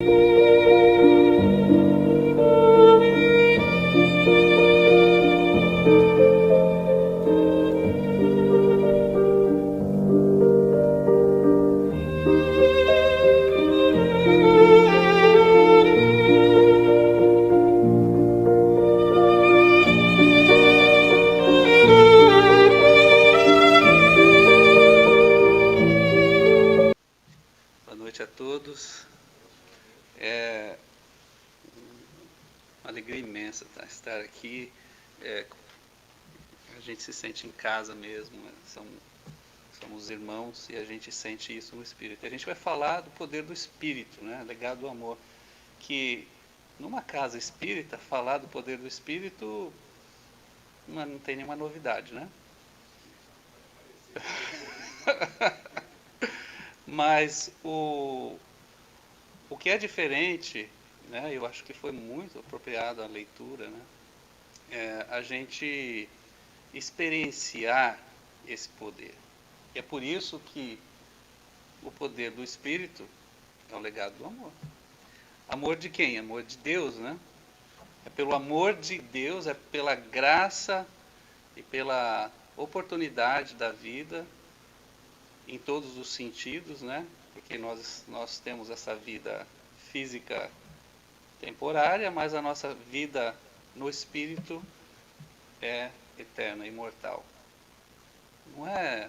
Boa noite a todos. É uma alegria imensa estar aqui. A gente se sente em casa mesmo, né? Somos irmãos e a gente sente isso no Espírito. A gente vai falar do poder do Espírito, né? Legado do amor. Que numa casa espírita, falar do poder do Espírito não tem nenhuma novidade, né? Mas o que é diferente, né, eu acho que foi muito apropriado a leitura, né, a gente experienciar esse poder. E é por isso que o poder do Espírito é o legado do amor. Amor de quem? Amor de Deus, né? É pelo amor de Deus, é pela graça e pela oportunidade da vida em todos os sentidos, né? Porque nós temos essa vida física temporária, mas a nossa vida no espírito é eterna, imortal. Não é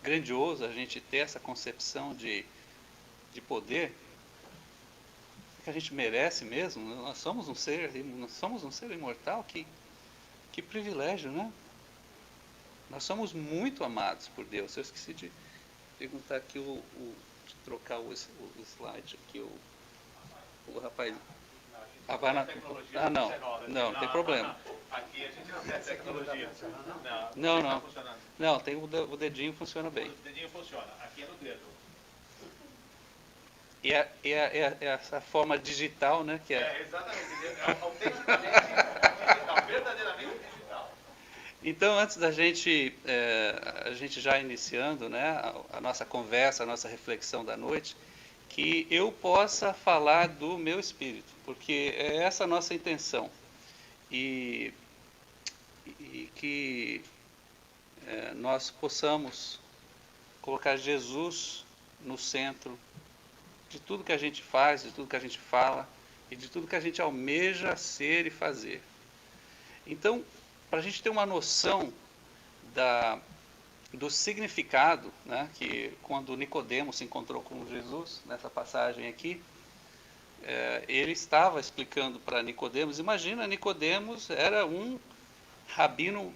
grandioso a gente ter essa concepção de poder que a gente merece mesmo? Nós somos um ser imortal, que privilégio, né? Nós somos muito amados por Deus. Eu esqueci de perguntar aqui de trocar o slide aqui, o rapaz. Não tem problema. Aqui a gente não tem tecnologia. Não, tem o dedinho funciona bem. O dedinho funciona, aqui é no dedo. E é essa forma digital, né? Que exatamente, é autenticamente digital, verdadeiramente digital. Então, antes da gente, a gente já iniciando, né, a nossa conversa, a nossa reflexão da noite, que eu possa falar do meu espírito, porque é essa a nossa intenção. E que nós possamos colocar Jesus no centro de tudo que a gente faz, de tudo que a gente fala e de tudo que a gente almeja ser e fazer. Então, para a gente ter uma noção do significado, né, que quando Nicodemos se encontrou com Jesus, nessa passagem aqui, ele estava explicando para Nicodemos. Imagina, Nicodemos era um rabino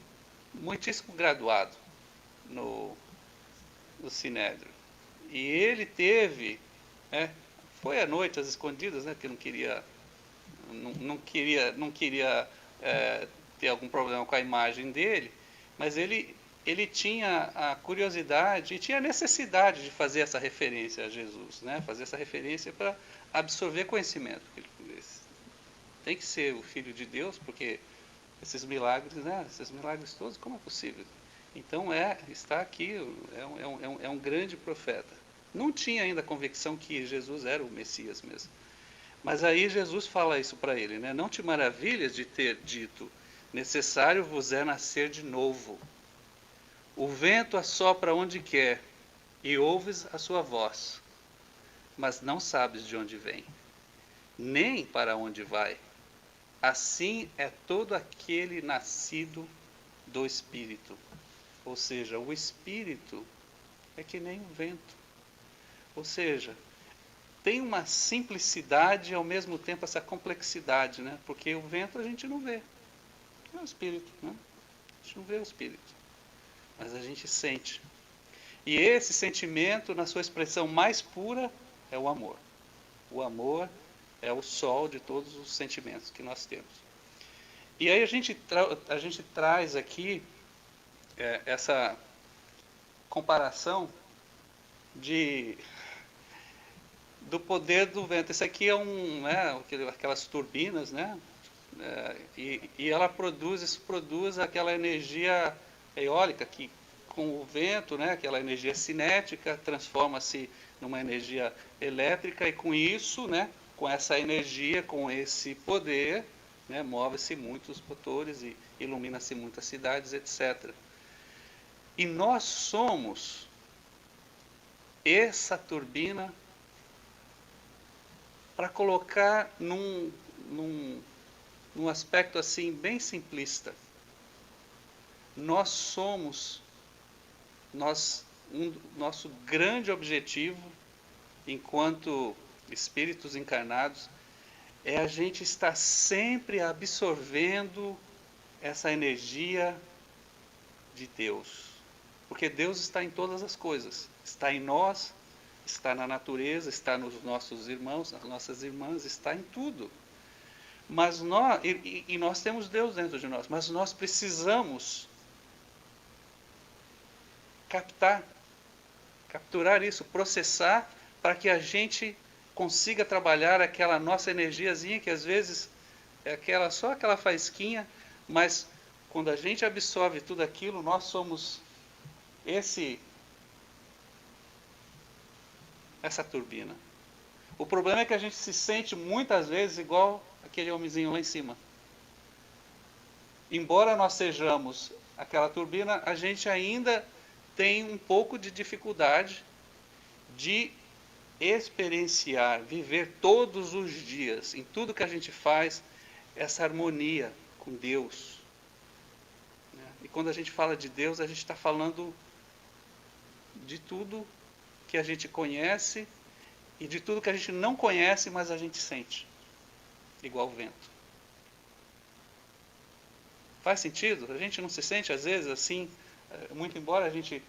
muitíssimo graduado no Sinédrio. E ele teve, foi à noite às escondidas, né, porque não queria ter algum problema com a imagem dele, mas ele tinha a curiosidade e tinha a necessidade de fazer essa referência a Jesus, né? Fazer essa referência para absorver conhecimento. Tem que ser o Filho de Deus, porque esses milagres, né? Esses milagres todos, como é possível? Então está aqui, é um grande profeta. Não tinha ainda a convicção que Jesus era o Messias mesmo. Mas aí Jesus fala isso para ele, né? Não te maravilhas de ter dito, necessário vos é nascer de novo. O vento assopra onde quer, e ouves a sua voz, mas não sabes de onde vem, nem para onde vai. Assim é todo aquele nascido do Espírito. Ou seja, o Espírito é que nem o vento. Ou seja, tem uma simplicidade e ao mesmo tempo essa complexidade, né? Porque o vento a gente não vê. É o Espírito, né? A gente não vê o Espírito, mas a gente sente. E esse sentimento, na sua expressão mais pura, é o amor. O amor é o sol de todos os sentimentos que nós temos. E aí a gente traz aqui essa comparação do poder do vento. Esse aqui é aquelas turbinas, né? E ela produz aquela energia eólica que com o vento, né, aquela energia cinética transforma-se numa energia elétrica e com isso, né, com essa energia, com esse poder, né, move-se muitos motores e ilumina-se muitas cidades, etc. E nós somos essa turbina, para colocar num aspecto assim bem simplista. Nosso grande objetivo, enquanto espíritos encarnados, é a gente estar sempre absorvendo essa energia de Deus. Porque Deus está em todas as coisas. Está em nós, está na natureza, está nos nossos irmãos, nas nossas irmãs, está em tudo. Mas nós temos Deus dentro de nós, mas nós precisamos capturar isso, processar, para que a gente consiga trabalhar aquela nossa energiazinha, que às vezes é só aquela faísquinha, mas quando a gente absorve tudo aquilo, nós somos essa turbina. O problema é que a gente se sente muitas vezes igual aquele homenzinho lá em cima. Embora nós sejamos aquela turbina, a gente ainda tem um pouco de dificuldade de experienciar, viver todos os dias, em tudo que a gente faz, essa harmonia com Deus. E quando a gente fala de Deus, a gente está falando de tudo que a gente conhece e de tudo que a gente não conhece, mas a gente sente, igual o vento. Faz sentido? A gente não se sente às vezes assim, muito embora a gente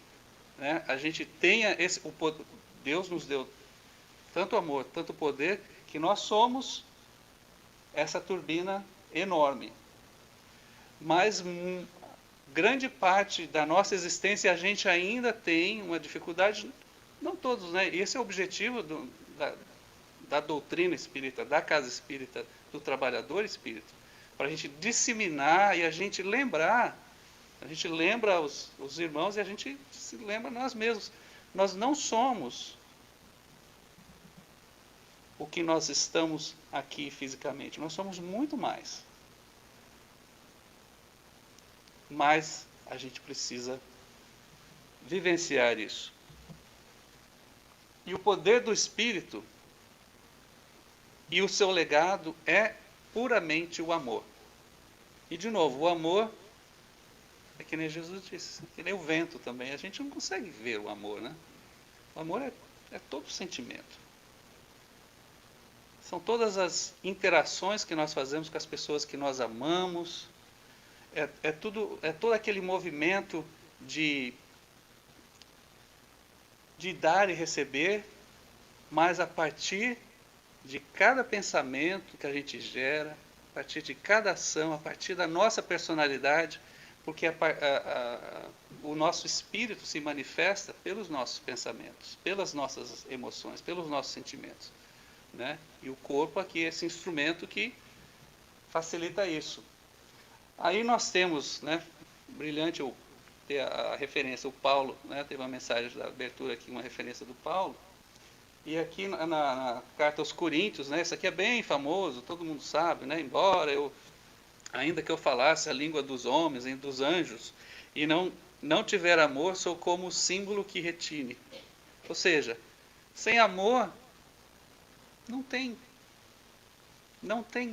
tenha Deus nos deu tanto amor, tanto poder, que nós somos essa turbina enorme. Mas grande parte da nossa existência a gente ainda tem uma dificuldade, não todos, né? E esse é o objetivo da doutrina espírita, da casa espírita, do trabalhador espírita, para a gente disseminar e a gente lembra os irmãos e a gente se lembra nós mesmos. Nós não somos o que nós estamos aqui fisicamente, nós somos muito mais. Mas a gente precisa vivenciar isso. E o poder do Espírito e o seu legado é puramente o amor. E de novo, o amor é que nem Jesus disse, que nem o vento também. A gente não consegue ver o amor, né? O amor é todo sentimento. São todas as interações que nós fazemos com as pessoas que nós amamos. É todo aquele movimento de dar e receber, mas a partir de cada pensamento que a gente gera, a partir de cada ação, a partir da nossa personalidade, porque o nosso espírito se manifesta pelos nossos pensamentos, pelas nossas emoções, pelos nossos sentimentos, né? E o corpo aqui é esse instrumento que facilita isso. Aí nós temos, né, brilhante a referência, o Paulo, né, teve uma mensagem da abertura aqui, uma referência do Paulo, e aqui na carta aos Coríntios, né, isso aqui é bem famoso, todo mundo sabe, né, ainda que eu falasse a língua dos homens e dos anjos, e não tiver amor, sou como o símbolo que retine. Ou seja, sem amor, não tem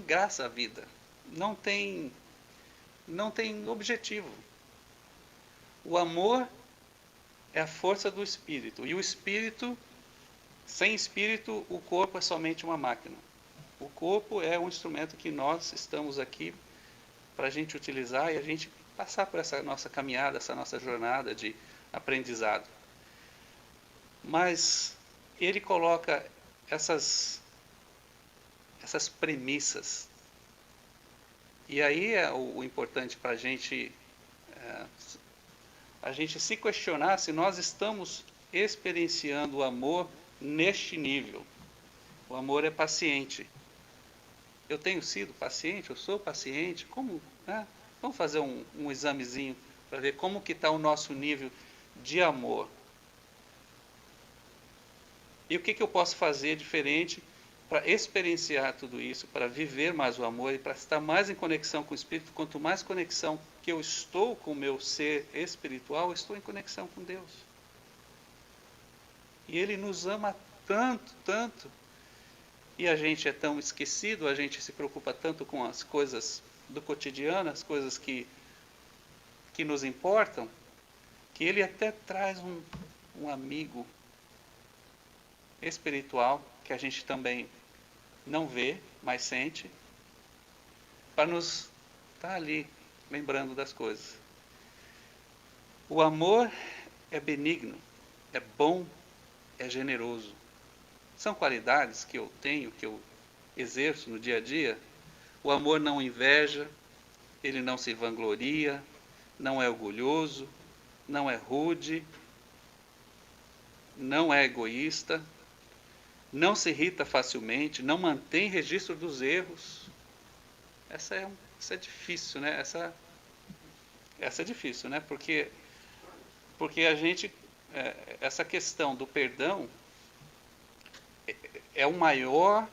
graça a vida, não tem objetivo. O amor é a força do espírito. E o espírito, sem espírito, o corpo é somente uma máquina. O corpo é um instrumento que nós estamos aqui para a gente utilizar e a gente passar por essa nossa caminhada, essa nossa jornada de aprendizado. Mas ele coloca essas premissas. E aí é o importante para a gente se questionar se nós estamos experienciando o amor neste nível. O amor é paciente. Eu tenho sido paciente? Eu sou paciente? Como? Né? Vamos fazer um examezinho para ver como que está o nosso nível de amor. E o que eu posso fazer diferente para experienciar tudo isso, para viver mais o amor e para estar mais em conexão com o Espírito. Quanto mais conexão que eu estou com o meu ser espiritual, eu estou em conexão com Deus. E Ele nos ama tanto, tanto, e a gente é tão esquecido, a gente se preocupa tanto com as coisas do cotidiano, as coisas que nos importam, que Ele até traz um amigo espiritual, que a gente também não vê, mas sente, para nos estar ali, lembrando das coisas. O amor é benigno, é bom, é generoso. São qualidades que eu tenho, que eu exerço no dia a dia. O amor não inveja, ele não se vangloria, não é orgulhoso, não é rude, não é egoísta, não se irrita facilmente, não mantém registro dos erros. Essa é difícil, né? Essa é difícil, né? Porque a gente, essa questão do perdão é o maior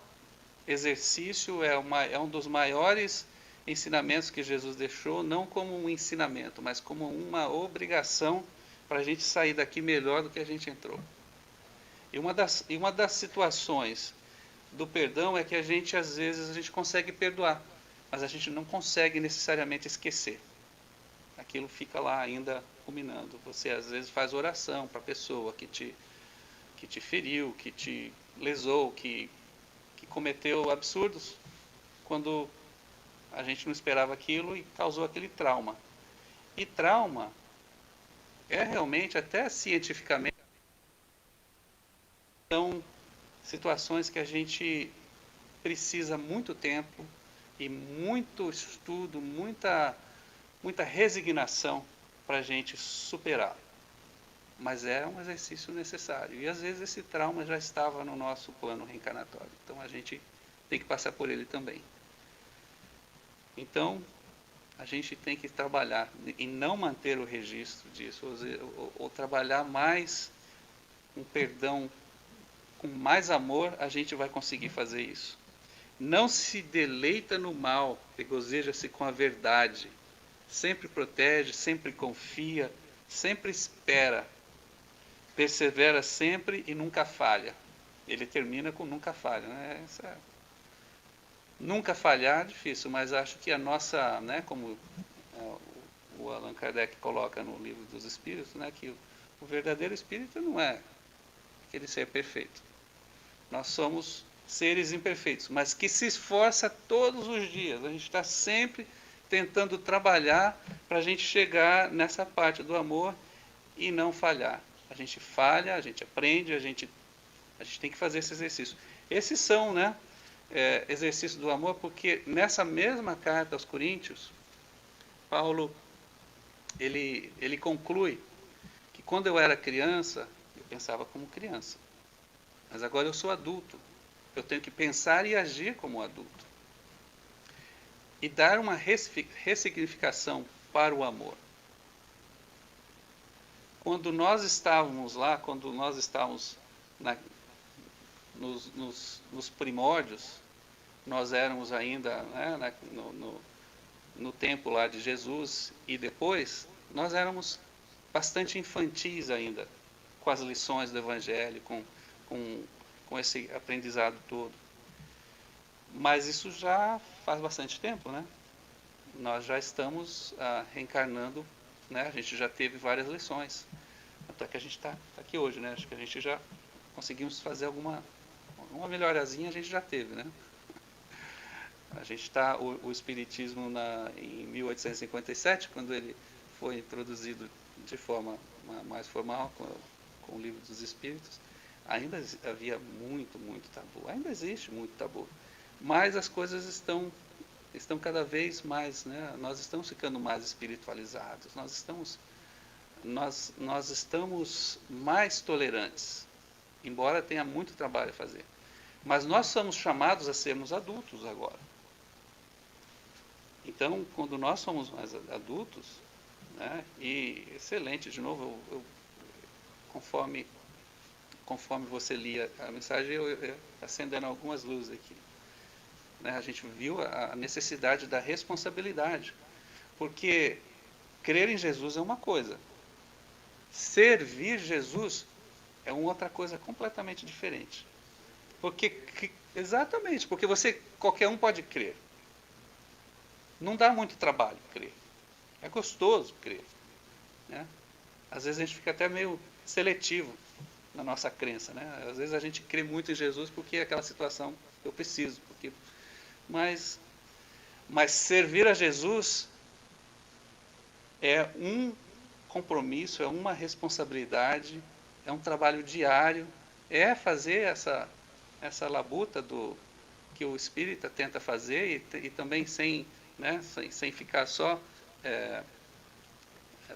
exercício, é um dos maiores ensinamentos que Jesus deixou, não como um ensinamento, mas como uma obrigação para a gente sair daqui melhor do que a gente entrou. E uma das situações do perdão é que às vezes, a gente consegue perdoar, mas a gente não consegue necessariamente esquecer. Aquilo fica lá ainda ruminando. Você às vezes faz oração para a pessoa que te feriu, que te lesou, que cometeu absurdos, quando a gente não esperava aquilo e causou aquele trauma. E trauma é realmente, até cientificamente, são situações que a gente precisa muito tempo e muito estudo, muita resignação para a gente superar. Mas é um exercício necessário. E às vezes esse trauma já estava no nosso plano reencarnatório. Então a gente tem que passar por ele também. Então a gente tem que trabalhar em não manter o registro disso, ou trabalhar mais um perdão com mais amor, a gente vai conseguir fazer isso. Não se deleita no mal, regozija-se com a verdade. Sempre protege, sempre confia, sempre espera. Persevera sempre e nunca falha. Ele termina com nunca falha, né? Nunca falhar é difícil, mas acho que a nossa, né, como o Allan Kardec coloca no Livro dos Espíritos, né, que o verdadeiro espírito não é aquele ser perfeito. Nós somos seres imperfeitos, mas que se esforça todos os dias. A gente está sempre tentando trabalhar para a gente chegar nessa parte do amor e não falhar. A gente falha, a gente aprende, a gente tem que fazer esse exercício. Esses são, né, exercícios do amor, porque nessa mesma carta aos Coríntios, Paulo ele conclui que quando eu era criança, eu pensava como criança, mas agora eu sou adulto. Eu tenho que pensar e agir como adulto. E dar uma ressignificação para o amor. Quando nós estávamos lá, quando nós estávamos nos primórdios, nós éramos ainda, né, no tempo lá de Jesus, e depois, nós éramos bastante infantis ainda, com as lições do Evangelho, com esse aprendizado todo. Mas isso já faz bastante tempo, né? Nós já estamos reencarnando, né? A gente já teve várias lições. Até que a gente está aqui hoje, né? Acho que a gente já conseguimos fazer uma melhorazinha, a gente já teve, né? A gente está, o Espiritismo em 1857, quando ele foi introduzido de forma mais formal, com o Livro dos Espíritos, ainda havia muito tabu. Ainda existe muito tabu. Mas as coisas estão cada vez mais, né? Nós estamos ficando mais espiritualizados, nós estamos mais tolerantes, embora tenha muito trabalho a fazer. Mas nós somos chamados a sermos adultos agora. Então, quando nós somos mais adultos, né, e excelente, de novo, conforme conforme você lia a mensagem, eu acendendo algumas luzes aqui. Né? A gente viu a necessidade da responsabilidade, porque crer em Jesus é uma coisa, servir Jesus é uma outra coisa completamente diferente. Exatamente, porque qualquer um pode crer. Não dá muito trabalho crer. É gostoso crer. Né? Às vezes a gente fica até meio seletivo na nossa crença. Né? Às vezes a gente crê muito em Jesus porque é aquela situação eu preciso. Mas servir a Jesus é um compromisso, é uma responsabilidade, é um trabalho diário, é fazer essa labuta que o espírita tenta fazer e também sem ficar só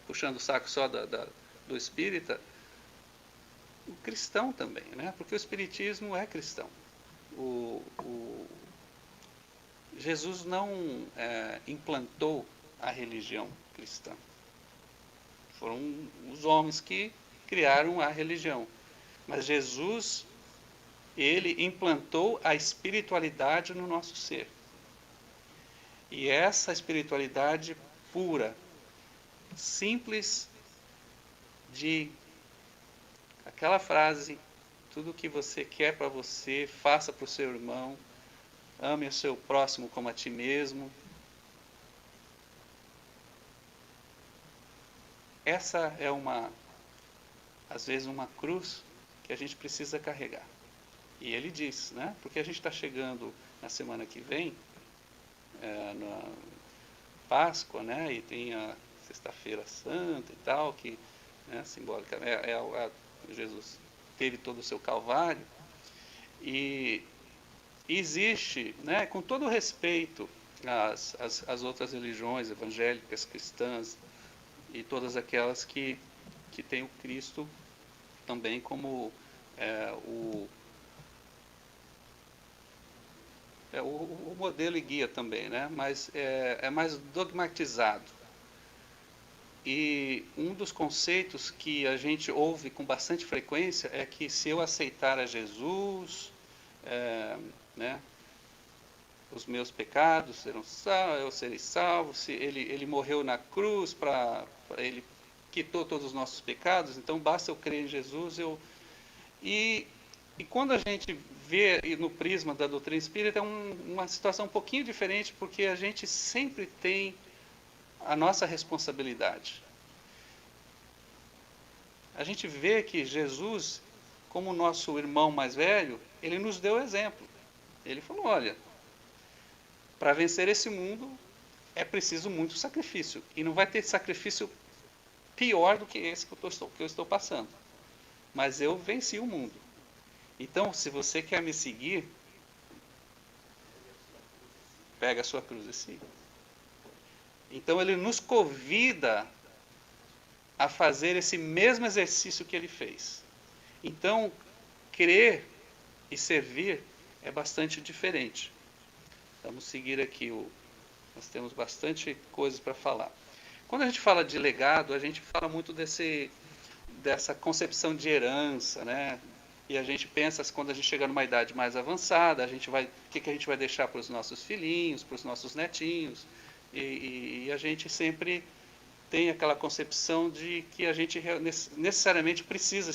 puxando o saco só do espírita, o cristão também, né? Porque o espiritismo é cristão. Jesus não implantou a religião cristã. Foram os homens que criaram a religião. Mas Jesus, ele implantou a espiritualidade no nosso ser. E essa espiritualidade pura, simples, de aquela frase, tudo que você quer para você, faça para o seu irmão, ame o seu próximo como a ti mesmo. Essa é às vezes uma cruz que a gente precisa carregar. E ele diz, né? Porque a gente está chegando na semana que vem, na Páscoa, né? E tem a Sexta-feira Santa e tal, que simbólica, Jesus teve todo o seu calvário. E existe, né, com todo o respeito às outras religiões evangélicas, cristãs, e todas aquelas que têm o Cristo também como o modelo e guia também, né? Mas é mais dogmatizado. E um dos conceitos que a gente ouve com bastante frequência é que se eu aceitar a Jesus, né, os meus pecados serão salvos, eu serei salvo, se ele morreu na cruz ele quitou todos os nossos pecados, então basta eu crer em Jesus. E quando a gente vê no prisma da doutrina espírita, é uma situação um pouquinho diferente, porque a gente sempre tem a nossa responsabilidade. A gente vê que Jesus, como nosso irmão mais velho, ele nos deu exemplo. Ele falou, olha, para vencer esse mundo é preciso muito sacrifício. E não vai ter sacrifício pior do que esse que eu estou passando. Mas eu venci o mundo. Então, se você quer me seguir, pega a sua cruz e siga. Então, ele nos convida a fazer esse mesmo exercício que ele fez. Então, crer e servir é bastante diferente. Vamos seguir aqui. Nós temos bastante coisas para falar. Quando a gente fala de legado, a gente fala muito dessa concepção de herança, né? E a gente pensa, quando a gente chega numa idade mais avançada, o que a gente vai deixar para os nossos filhinhos, para os nossos netinhos. E a gente sempre tem aquela concepção de que a gente necessariamente precisa,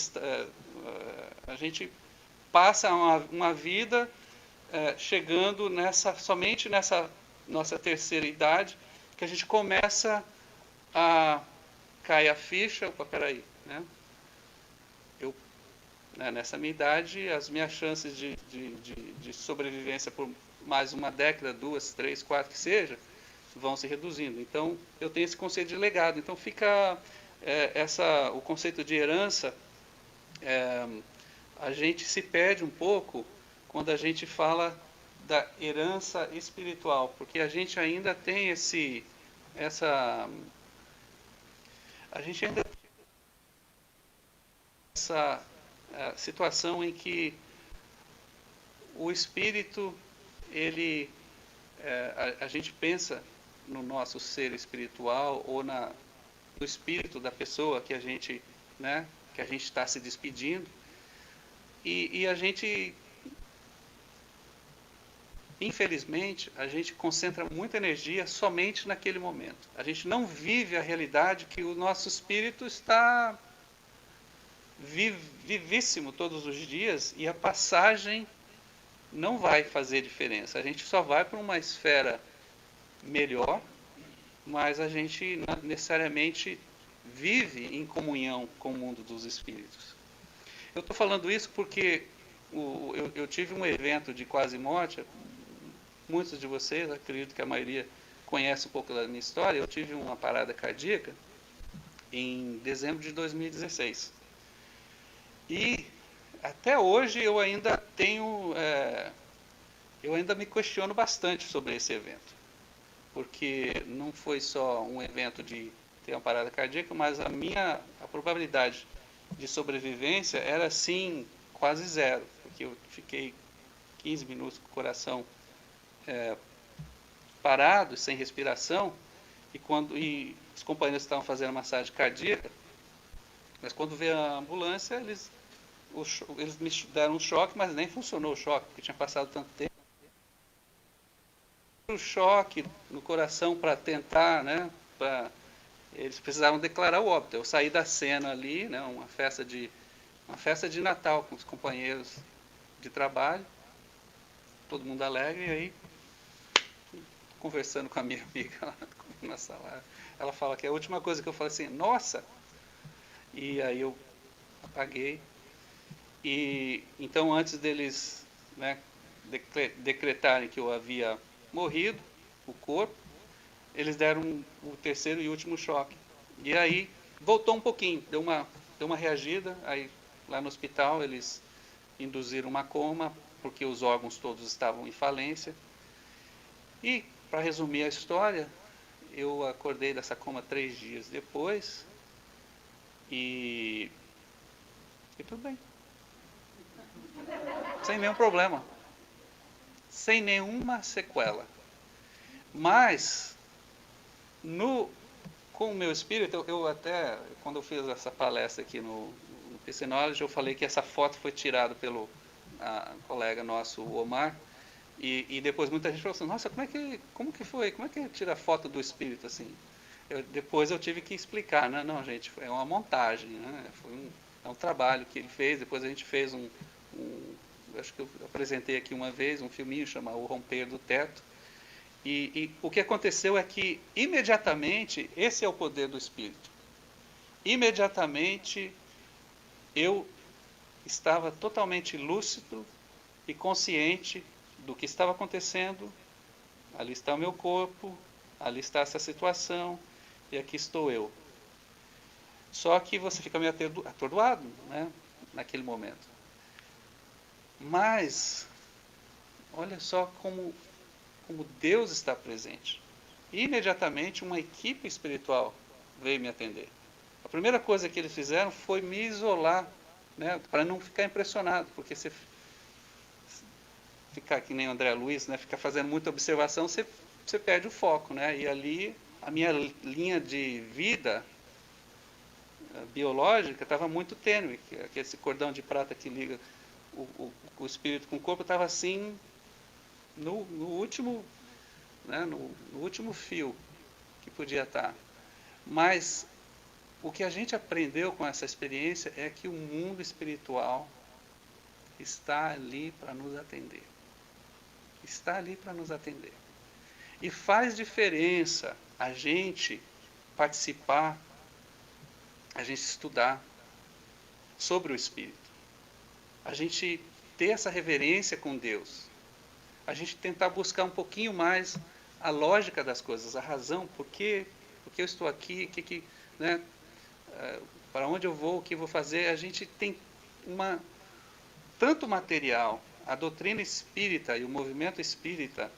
a gente passa uma vida chegando somente nessa nossa terceira idade, que a gente começa a cair a ficha. Opa, peraí, né? Nessa minha idade, as minhas chances de sobrevivência por mais uma década, 2, 3, 4 que seja, vão se reduzindo. Então, eu tenho esse conceito de legado. Então, fica o conceito de herança, a gente se perde um pouco quando a gente fala da herança espiritual, porque a gente ainda tem essa situação em que o espírito, a gente pensa no nosso ser espiritual ou no espírito da pessoa que a gente está se despedindo, E a gente, infelizmente, a gente concentra muita energia somente naquele momento. A gente não vive a realidade que o nosso espírito está vivíssimo todos os dias, e a passagem não vai fazer diferença. A gente só vai para uma esfera melhor, mas a gente necessariamente vive em comunhão com o mundo dos espíritos. Eu estou falando isso porque eu tive um evento de quase morte. Muitos de vocês, acredito que a maioria conhece um pouco da minha história. Eu tive uma parada cardíaca em dezembro de 2016. E até hoje eu ainda eu ainda me questiono bastante sobre esse evento. Porque não foi só um evento de ter uma parada cardíaca, mas a probabilidade de sobrevivência era assim quase zero. Porque eu fiquei 15 minutos com o coração parado, sem respiração, e os companheiros estavam fazendo massagem cardíaca, mas quando veio a ambulância, eles me deram um choque, mas nem funcionou o choque, porque tinha passado tanto tempo. O choque no coração para tentar, né, eles precisavam declarar o óbito. Eu saí da cena ali, né, uma festa de Natal com os companheiros de trabalho, todo mundo alegre, e aí, conversando com a minha amiga lá na sala, ela fala que a última coisa que eu falei assim, nossa! E aí eu apaguei. E então, antes deles, né, decretarem que eu havia morrido, o corpo, eles deram o terceiro e último choque. E aí voltou um pouquinho, deu uma reagida. Aí lá no hospital eles induziram uma coma, porque os órgãos todos estavam em falência. E, para resumir a história, eu acordei dessa coma 3 dias depois e tudo bem. Sem nenhum problema. Sem nenhuma sequela. Mas, com o meu espírito, eu até, quando eu fiz essa palestra aqui no PC Knowledge, eu falei que essa foto foi tirada pelo colega nosso, o Omar, e depois muita gente falou assim, nossa, como que foi? Como é que tira foto do espírito assim? Depois eu tive que explicar, né? Não, gente, é uma montagem, né? É um trabalho que ele fez. Depois a gente fez acho que eu apresentei aqui uma vez, um filminho chamado O Romper do Teto. E o que aconteceu é que, imediatamente, esse é o poder do Espírito. Imediatamente, eu estava totalmente lúcido e consciente do que estava acontecendo. Ali está o meu corpo, ali está essa situação, e aqui estou eu. Só que você fica meio atordoado, né, naquele momento. Mas, olha só como Deus está presente. Imediatamente uma equipe espiritual veio me atender. A primeira coisa que eles fizeram foi me isolar, né, para não ficar impressionado, porque você ficar que nem o André Luiz, né, ficar fazendo muita observação, você perde o foco, né? E ali a minha linha de vida biológica estava muito tênue, que esse cordão de prata que liga o espírito com o corpo estava assim no último, né, no último fio que podia estar. Mas o que a gente aprendeu com essa experiência é que o mundo espiritual está ali para nos atender. Está ali para nos atender. E faz diferença a gente participar, a gente estudar sobre o Espírito. A gente ter essa reverência com Deus. A gente tentar buscar um pouquinho mais a lógica das coisas, a razão, por que eu estou aqui, né, para onde eu vou, o que eu vou fazer. A gente tem tanto material, a doutrina espírita e o movimento espírita,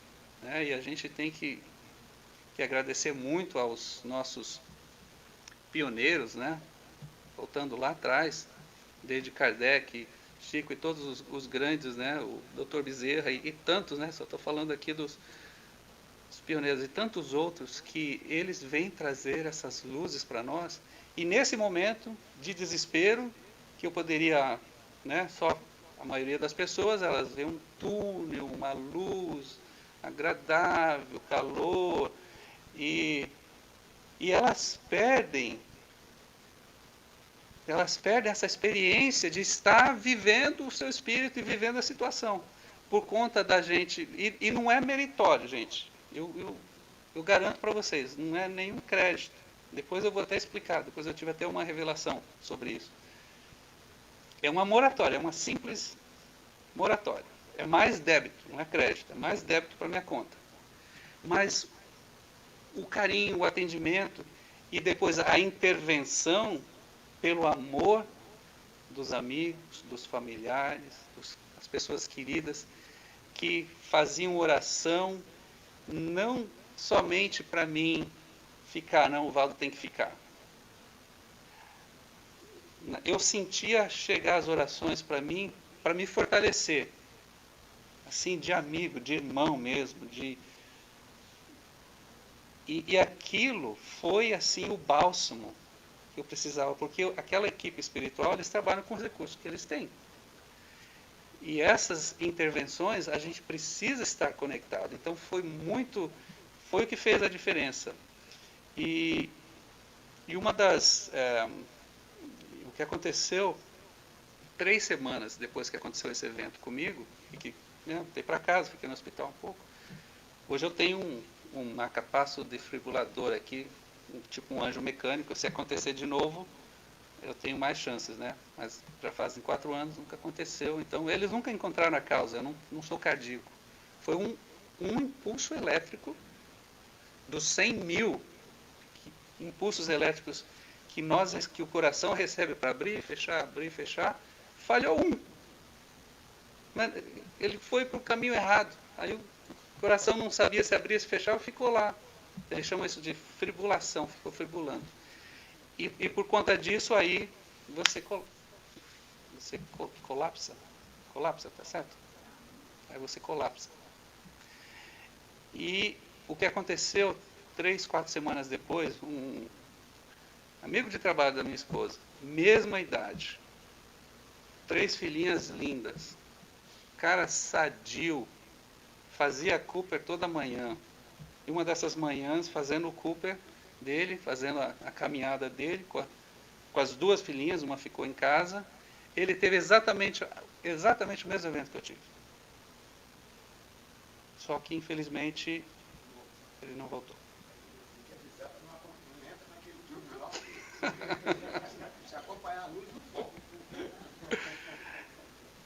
né, e a gente tem que agradecer muito aos nossos pioneiros, né, voltando lá atrás, desde Kardec, Chico e todos os grandes, né, o Dr. Bezerra e tantos, né, só estou falando aqui dos pioneiros e tantos outros, que eles vêm trazer essas luzes para nós. E nesse momento de desespero, que eu poderia, né, só A maioria das pessoas, elas vê um túnel, uma luz agradável, calor, e elas perdem essa experiência de estar vivendo o seu espírito e vivendo a situação, por conta da gente, e não é meritório, gente, eu garanto para vocês, não é nenhum crédito, depois eu vou até explicar, depois eu tive até uma revelação sobre isso. É uma moratória, é uma simples moratória, é mais débito, não é crédito, é mais débito para minha conta, mas o carinho, o atendimento e depois a intervenção pelo amor dos amigos, dos familiares, das pessoas queridas que faziam oração não somente para mim ficar, não, o Valdo tem que ficar. Eu sentia chegar as orações para mim, para me fortalecer, assim, de amigo, de irmão mesmo, e aquilo foi assim o bálsamo que eu precisava, porque aquela equipe espiritual, eles trabalham com os recursos que eles têm. E essas intervenções, a gente precisa estar conectado. Então foi o que fez a diferença. E uma o que aconteceu 3 semanas depois que aconteceu esse evento comigo, e que voltei para casa, fiquei no hospital um pouco. Hoje eu tenho um marca-passo desfibrilador aqui, tipo um anjo mecânico. Se acontecer de novo, eu tenho mais chances, né? Mas já fazem 4 anos, nunca aconteceu. Então, eles nunca encontraram a causa. Eu não sou cardíaco. Foi um impulso elétrico dos 100 mil impulsos elétricos que o coração recebe para abrir e fechar, falhou um. Ele foi para o caminho errado. Aí o coração não sabia se abria, se fechava, ficou lá. Eles chamam isso de fibrilação, ficou fibrulando. E por conta disso aí você colapsa, tá certo? Aí você colapsa. E o que aconteceu 3, 4 semanas depois, um amigo de trabalho da minha esposa, mesma idade, 3 filhinhas lindas, cara sadio, fazia Cooper toda manhã. E uma dessas manhãs, fazendo o Cooper dele, fazendo a caminhada dele, com as 2 filhinhas, uma ficou em casa, ele teve exatamente o mesmo evento que eu tive. Só que, infelizmente, ele não voltou.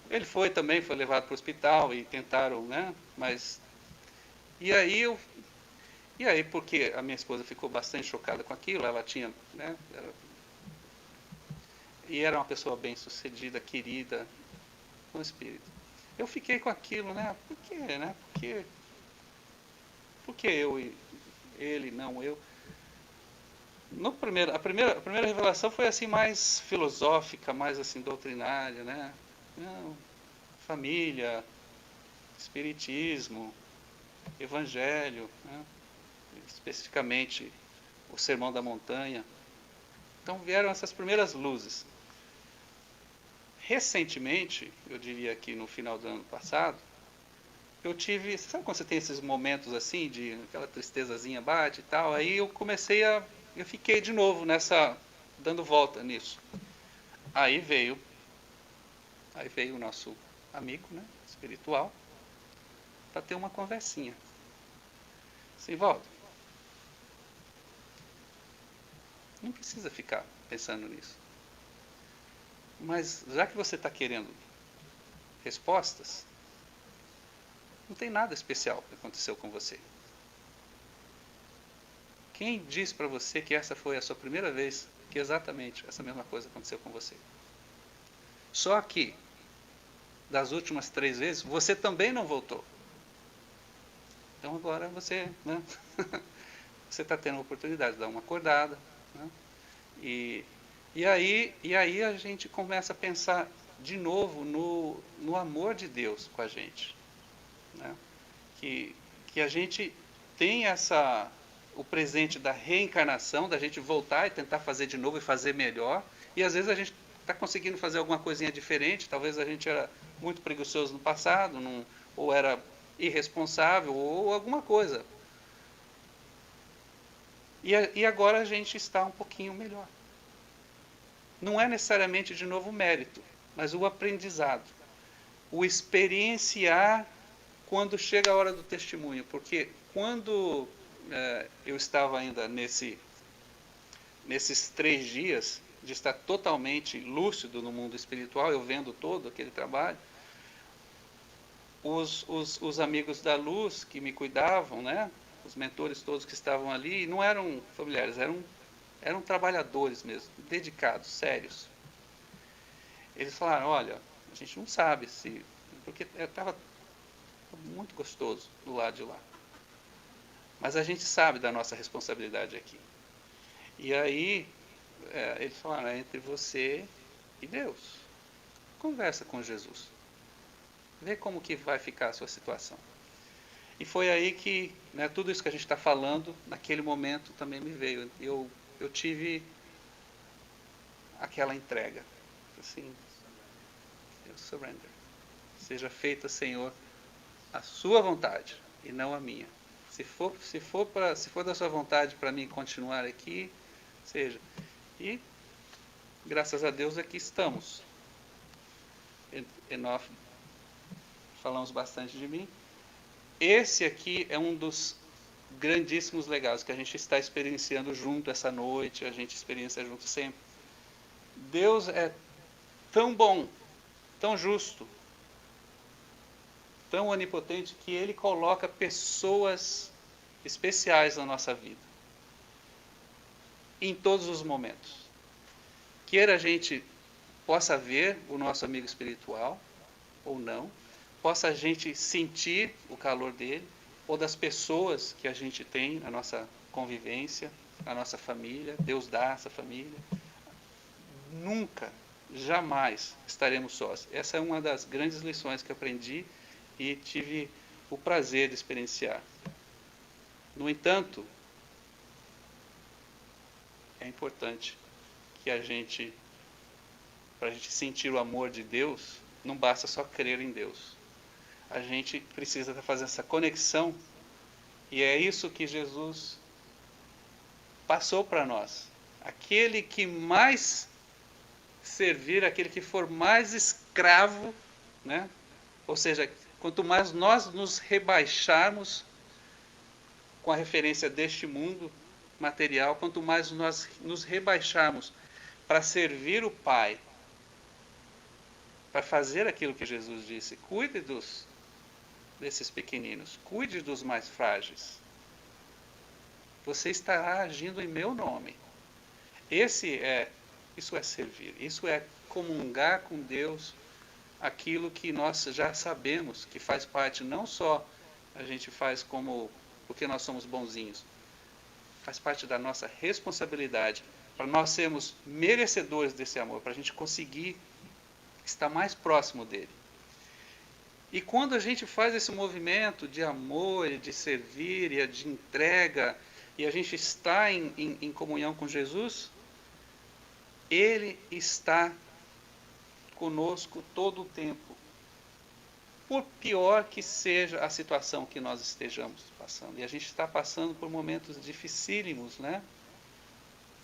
Ele foi levado para o hospital e tentaram, né? Mas e aí porque a minha esposa ficou bastante chocada com aquilo, ela tinha, né? E era uma pessoa bem-sucedida, querida, com espírito. Eu fiquei com aquilo, né? Por quê, né? Por que eu e ele, não eu? A primeira revelação foi assim mais filosófica, mais assim doutrinária, né? Não, família, espiritismo, evangelho, né? Especificamente o Sermão da Montanha. Então vieram essas primeiras luzes. Recentemente, eu diria que no final do ano passado, eu tive, sabe quando você tem esses momentos assim, de aquela tristezazinha bate e tal, aí eu fiquei de novo dando volta nisso. Aí veio o nosso amigo, né, espiritual, para ter uma conversinha. Assim, Valdo, não precisa ficar pensando nisso. Mas já que você está querendo respostas, não tem nada especial que aconteceu com você. Quem disse para você que essa foi a sua primeira vez que exatamente essa mesma coisa aconteceu com você? Só que, das últimas 3 vezes, você também não voltou. Então agora você, né? Você está tendo a oportunidade de dar uma acordada, né? E aí a gente começa a pensar de novo no amor de Deus com a gente, né? Que a gente tem o presente da reencarnação, da gente voltar e tentar fazer de novo e fazer melhor, e às vezes a gente está conseguindo fazer alguma coisinha diferente, talvez a gente era muito preguiçoso no passado, ou era irresponsável, ou alguma coisa. E agora a gente está um pouquinho melhor. Não é necessariamente de novo o mérito, mas o aprendizado. O experienciar quando chega a hora do testemunho. Porque quando eu estava ainda nesses 3 dias de estar totalmente lúcido no mundo espiritual, eu vendo todo aquele trabalho, os amigos da luz que me cuidavam, né, os mentores todos que estavam ali, não eram familiares, eram trabalhadores mesmo, dedicados, sérios. Eles falaram, olha, a gente não sabe se... Porque estava muito gostoso do lado de lá. Mas a gente sabe da nossa responsabilidade aqui. E aí, eles falaram, é entre você e Deus. Conversa com Jesus. Vê como que vai ficar a sua situação. E foi aí que, né, tudo isso que a gente está falando, naquele momento também me veio. Eu tive aquela entrega. Assim, eu surrender. Seja feita, Senhor, a sua vontade e não a minha. Se for da sua vontade para mim continuar aqui, seja. E graças a Deus aqui estamos. Enough, falamos bastante de mim. Esse aqui é um dos grandíssimos legados que a gente está experienciando junto essa noite, a gente experiencia junto sempre. Deus é tão bom, tão justo, tão onipotente, que Ele coloca pessoas especiais na nossa vida. Em todos os momentos. Queira a gente possa ver o nosso amigo espiritual, ou não, possa a gente sentir o calor dele, ou das pessoas que a gente tem na nossa convivência, na nossa família, Deus dá essa família. Nunca, jamais estaremos sós. Essa é uma das grandes lições que aprendi e tive o prazer de experienciar. No entanto, é importante que para a gente sentir o amor de Deus, não basta só crer em Deus. A gente precisa fazer essa conexão, e é isso que Jesus passou para nós. Aquele que mais servir, aquele que for mais escravo, né? Ou seja, quanto mais nós nos rebaixarmos com a referência deste mundo material, quanto mais nós nos rebaixarmos para servir o Pai, para fazer aquilo que Jesus disse, cuide desses pequeninos, cuide dos mais frágeis. Você estará agindo em meu nome. Isso é servir, isso é comungar com Deus aquilo que nós já sabemos, que faz parte, não só a gente faz porque nós somos bonzinhos, faz parte da nossa responsabilidade, para nós sermos merecedores desse amor, para a gente conseguir estar mais próximo dele. E quando a gente faz esse movimento de amor, de servir e de entrega, e a gente está em comunhão com Jesus, Ele está conosco todo o tempo. Por pior que seja a situação que nós estejamos passando. E a gente está passando por momentos dificílimos, né?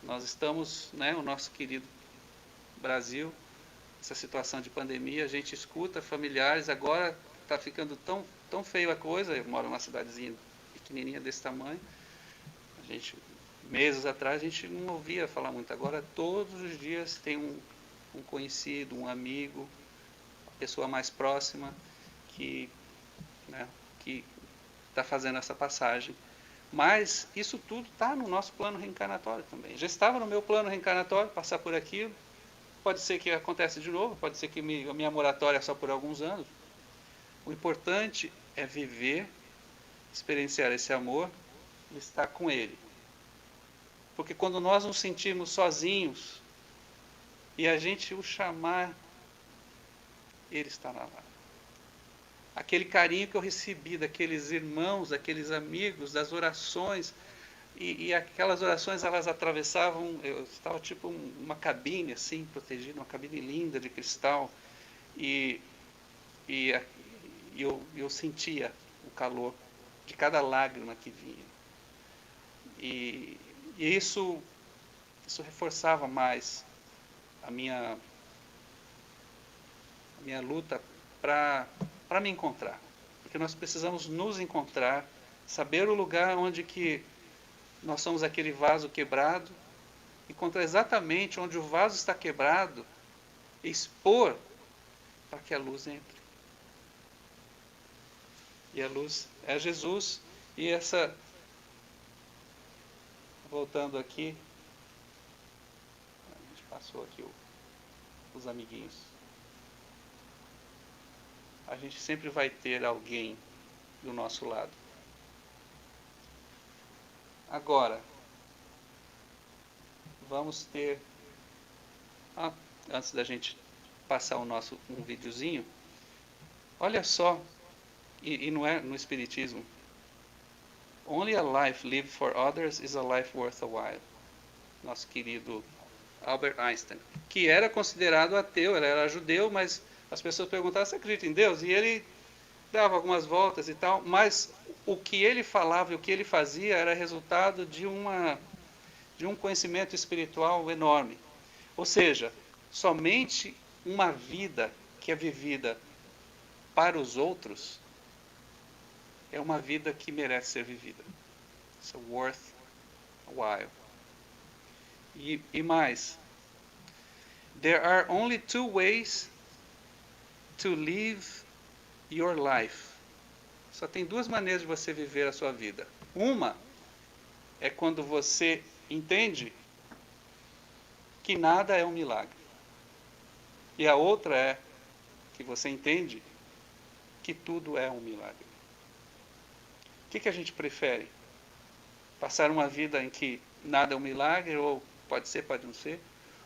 Nós estamos, né, o nosso querido Brasil, essa situação de pandemia, a gente escuta familiares, agora está ficando tão feio a coisa. Eu moro numa cidadezinha pequenininha desse tamanho. Meses atrás a gente não ouvia falar muito, agora todos os dias tem um conhecido, um amigo, uma pessoa mais próxima que está fazendo essa passagem. Mas isso tudo está no nosso plano reencarnatório também. Já estava no meu plano reencarnatório, passar por aquilo. Pode ser que aconteça de novo, pode ser que a minha moratória é só por alguns anos. O importante é viver, experienciar esse amor e estar com Ele. Porque quando nós nos sentimos sozinhos e a gente o chamar, Ele estará lá. Aquele carinho que eu recebi daqueles irmãos, daqueles amigos, das orações, e aquelas orações, elas atravessavam, eu estava tipo uma cabine assim, protegida, uma cabine linda de cristal, e E eu sentia o calor de cada lágrima que vinha. E isso reforçava mais a minha luta para me encontrar. Porque nós precisamos nos encontrar, saber o lugar onde que nós somos aquele vaso quebrado, encontrar exatamente onde o vaso está quebrado, expor para que a luz entre. E a luz é Jesus. E essa, voltando aqui, a gente passou aqui os amiguinhos. A gente sempre vai ter alguém do nosso lado. Agora, vamos ter, antes da gente passar um videozinho, olha só, e não é no Espiritismo, only a life lived for others is a life worth a while. Nosso querido Albert Einstein, que era considerado ateu, ele era judeu, mas as pessoas perguntavam, você acredita em Deus? E ele dava algumas voltas e tal, mas o que ele falava e o que ele fazia era resultado de um conhecimento espiritual enorme. Ou seja, somente uma vida que é vivida para os outros é uma vida que merece ser vivida. It's worth a while. E mais, there are only two ways to live your life. Só tem duas maneiras de você viver a sua vida. Uma é quando você entende que nada é um milagre. E a outra é que você entende que tudo é um milagre. O que a gente prefere? Passar uma vida em que nada é um milagre, ou pode ser, pode não ser,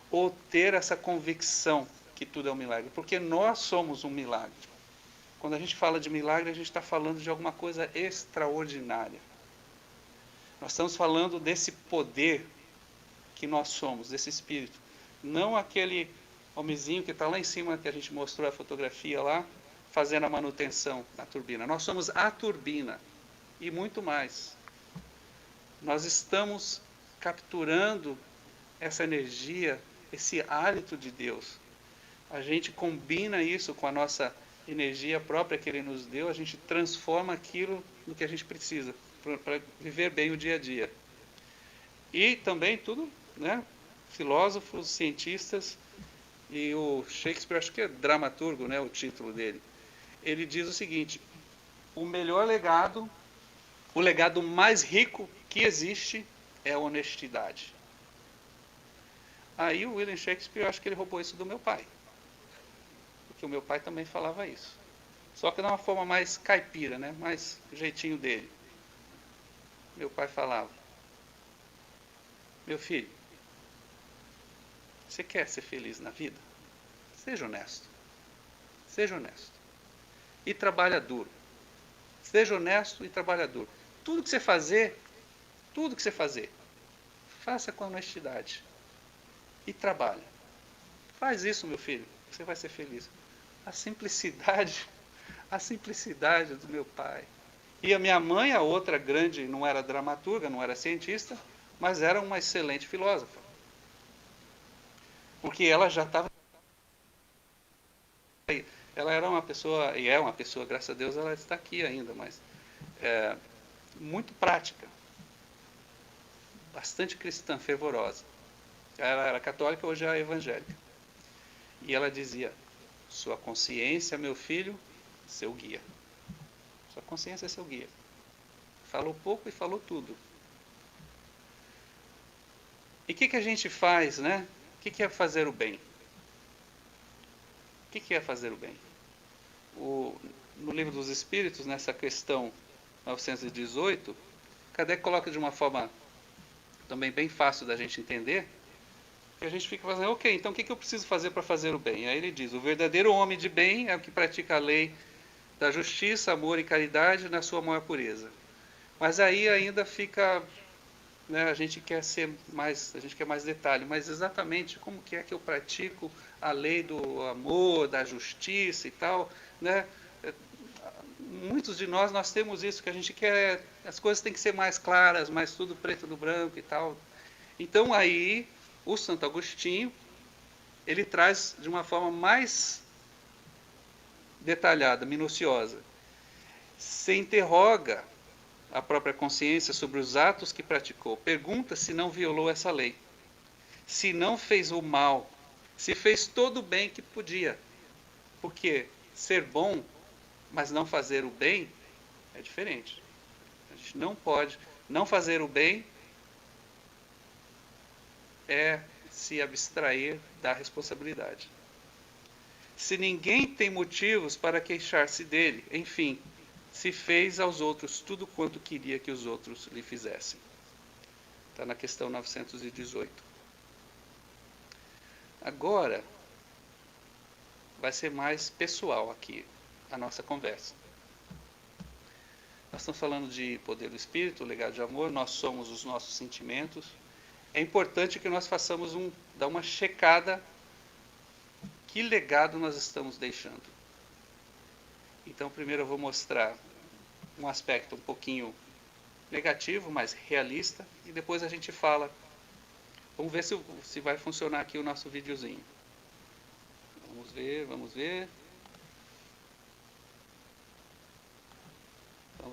ou ter essa convicção que tudo é um milagre? Porque nós somos um milagre. Quando a gente fala de milagre, a gente está falando de alguma coisa extraordinária. Nós estamos falando desse poder que nós somos, desse espírito. Não aquele homenzinho que está lá em cima, que a gente mostrou a fotografia lá, fazendo a manutenção na turbina. Nós somos a turbina e muito mais. Nós estamos capturando essa energia, esse hálito de Deus. A gente combina isso com a nossa energia própria que Ele nos deu, a gente transforma aquilo no que a gente precisa para viver bem o dia a dia. E também tudo, né? Filósofos, cientistas, e o Shakespeare, acho que é dramaturgo, né? O título dele. Ele diz o seguinte: o melhor legado, o legado mais rico que existe é a honestidade. Aí o William Shakespeare, eu acho que ele roubou isso do meu pai. Porque o meu pai também falava isso. Só que de uma forma mais caipira, né? Mais jeitinho dele. Meu pai falava: meu filho, você quer ser feliz na vida? Seja honesto. Seja honesto. E trabalha duro. Seja honesto e trabalha duro. Tudo que você fazer, faça com honestidade. E trabalha. Faz isso, meu filho, você vai ser feliz. A simplicidade do meu pai. E a minha mãe, a outra grande, não era dramaturga, não era cientista, mas era uma excelente filósofa. Porque ela já estava... Ela era uma pessoa, e é uma pessoa, graças a Deus ela está aqui ainda, mas muito prática. Bastante cristã, fervorosa. Ela era católica, hoje é evangélica. E ela dizia: sua consciência, meu filho, seu guia. Sua consciência é seu guia. Falou pouco e falou tudo. E o que a gente faz, né? O que é fazer o bem? O que é fazer o bem? No Livro dos Espíritos, nessa questão 918, Kardec coloca de uma forma também bem fácil da gente entender, que a gente fica fazendo, ok, então o que eu preciso fazer para fazer o bem? Aí ele diz: o verdadeiro homem de bem é o que pratica a lei da justiça, amor e caridade na sua maior pureza. Mas aí ainda fica né, a gente quer mais detalhe, mas exatamente como que é que eu pratico a lei do amor, da justiça e tal, né? Muitos de nós temos isso, que a gente quer, as coisas têm que ser mais claras, mais tudo preto no branco e tal. Então aí, o Santo Agostinho, ele traz de uma forma mais detalhada, minuciosa. Se interroga a própria consciência sobre os atos que praticou. Pergunta se não violou essa lei. Se não fez o mal. Se fez todo o bem que podia. Porque ser bom, mas não fazer o bem, é diferente. A gente não pode. Não fazer o bem é se abstrair da responsabilidade. Se ninguém tem motivos para queixar-se dele, enfim, se fez aos outros tudo quanto queria que os outros lhe fizessem. Está na questão 918. Agora, vai ser mais pessoal aqui a nossa conversa. Nós estamos falando de poder do espírito, legado de amor, nós somos os nossos sentimentos. É importante que nós façamos dar uma checada que legado nós estamos deixando. Então, primeiro eu vou mostrar um aspecto um pouquinho negativo, mas realista, e depois a gente fala. Vamos ver se vai funcionar aqui o nosso videozinho. Vamos ver. Vamos